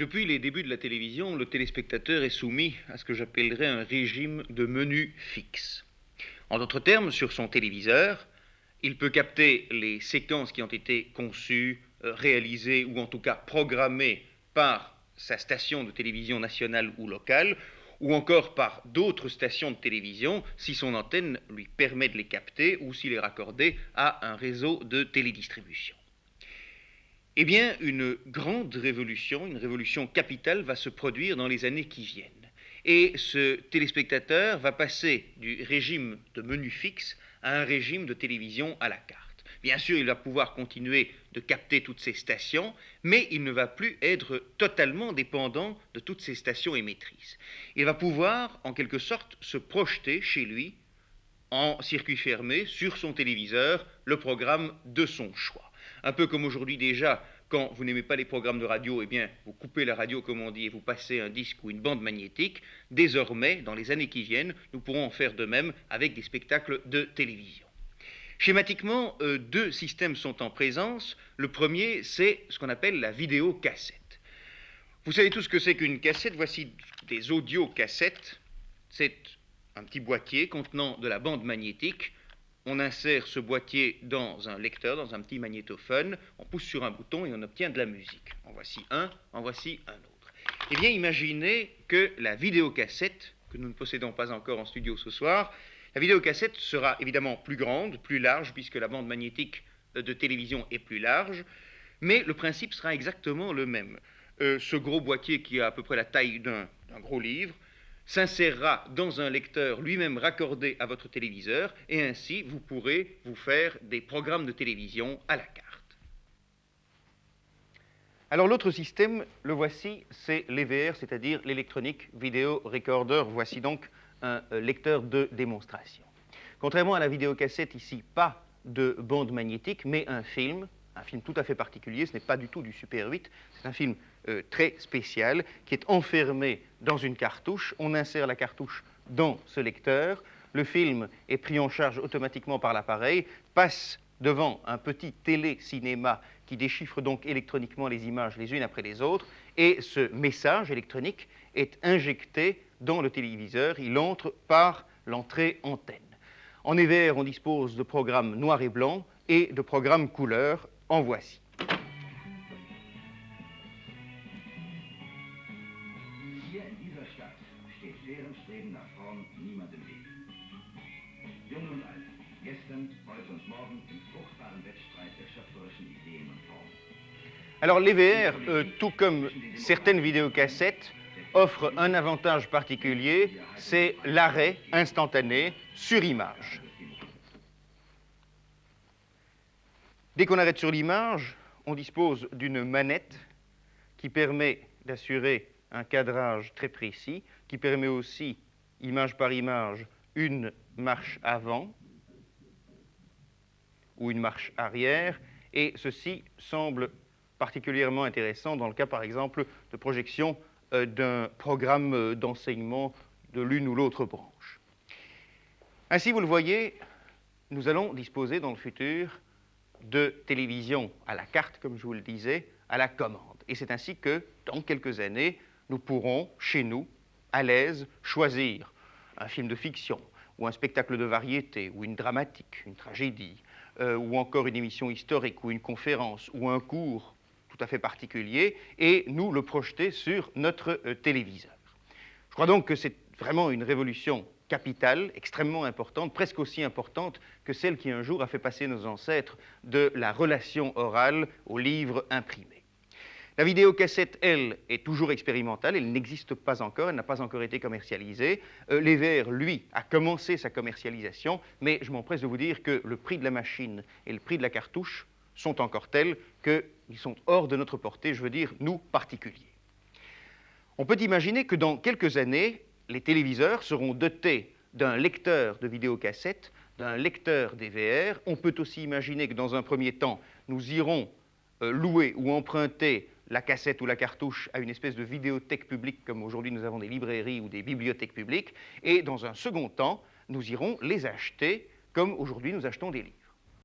Depuis les débuts de la télévision, le téléspectateur est soumis à ce que j'appellerais un régime de menu fixe. En d'autres termes, sur son téléviseur, il peut capter les séquences qui ont été conçues, réalisées ou en tout cas programmées par sa station de télévision nationale ou locale, ou encore par d'autres stations de télévision si son antenne lui permet de les capter ou s'il est raccordé à un réseau de télédistribution. Eh bien, une grande révolution, une révolution capitale va se produire dans les années qui viennent. Et ce téléspectateur va passer du régime de menu fixe à un régime de télévision à la carte. Bien sûr, il va pouvoir continuer de capter toutes ces stations, mais il ne va plus être totalement dépendant de toutes ces stations émettrices. Il va pouvoir, en quelque sorte, se projeter chez lui, en circuit fermé, sur son téléviseur, le programme de son choix. Un peu comme aujourd'hui déjà, quand vous n'aimez pas les programmes de radio, eh bien, vous coupez la radio, comme on dit, et vous passez un disque ou une bande magnétique. Désormais, dans les années qui viennent, nous pourrons en faire de même avec des spectacles de télévision. Schématiquement, deux systèmes sont en présence. Le premier, c'est ce qu'on appelle la vidéocassette. Vous savez tous ce que c'est qu'une cassette. Voici des audiocassettes. C'est un petit boîtier contenant de la bande magnétique. On insère ce boîtier dans un lecteur, dans un petit magnétophone, on pousse sur un bouton et on obtient de la musique. En voici un autre. Eh bien, imaginez que la vidéocassette, que nous ne possédons pas encore en studio ce soir, la vidéocassette sera évidemment plus grande, plus large, puisque la bande magnétique de télévision est plus large, mais le principe sera exactement le même. Ce gros boîtier qui a à peu près la taille d'un gros livre s'insérera dans un lecteur lui-même raccordé à votre téléviseur et ainsi vous pourrez vous faire des programmes de télévision à la carte. Alors l'autre système, le voici, c'est l'EVR, c'est-à-dire l'Electronic Video Recorder. Voici donc un lecteur de démonstration. Contrairement à la vidéocassette, ici, pas de bande magnétique, mais un film tout à fait particulier. Ce n'est pas du tout du Super 8, c'est un film très spécial qui est enfermé dans une cartouche. On insère la cartouche dans ce lecteur. Le film est pris en charge automatiquement par l'appareil, passe devant un petit télécinéma qui déchiffre donc électroniquement les images les unes après les autres, et ce message électronique est injecté dans le téléviseur. Il entre par l'entrée antenne. En EVR, on dispose de programmes noir et blanc et de programmes couleur. En voici. Hier in dieser Stadt steht fairen Streben nach vorn niemand im Weg. Jung und alt, gestern, heute und morgen im fruchtbaren Wettstreit der schöpferischen Ideen und Formen. Alors l'EVR, tout comme certaines vidéocassettes, offre un avantage particulier, c'est l'arrêt instantané sur image. Dès qu'on arrête sur l'image, on dispose d'une manette qui permet d'assurer un cadrage très précis, qui permet aussi, image par image, une marche avant ou une marche arrière, et ceci semble particulièrement intéressant dans le cas, par exemple, de projection d'un programme d'enseignement de l'une ou l'autre branche. Ainsi, vous le voyez, nous allons disposer dans le futur de télévision à la carte, comme je vous le disais, à la commande. Et c'est ainsi que, dans quelques années, nous pourrons, chez nous, à l'aise, choisir un film de fiction, ou un spectacle de variété, ou une dramatique, une tragédie, ou encore une émission historique, ou une conférence, ou un cours tout à fait particulier, et nous le projeter sur notre téléviseur. Je crois donc que c'est vraiment une révolution capitale, extrêmement importante, presque aussi importante que celle qui un jour a fait passer nos ancêtres de la relation orale au livre imprimé. La vidéocassette, elle, est toujours expérimentale, elle n'existe pas encore, elle n'a pas encore été commercialisée. L'EVR, lui, a commencé sa commercialisation, mais je m'empresse de vous dire que le prix de la machine et le prix de la cartouche sont encore tels qu'ils sont hors de notre portée, je veux dire, nous, particuliers. On peut imaginer que dans quelques années, les téléviseurs seront dotés d'un lecteur de vidéocassette, d'un lecteur DVR. On peut aussi imaginer que dans un premier temps, nous irons louer ou emprunter la cassette ou la cartouche à une espèce de vidéothèque publique, comme aujourd'hui nous avons des librairies ou des bibliothèques publiques. Et dans un second temps, nous irons les acheter comme aujourd'hui nous achetons des livres.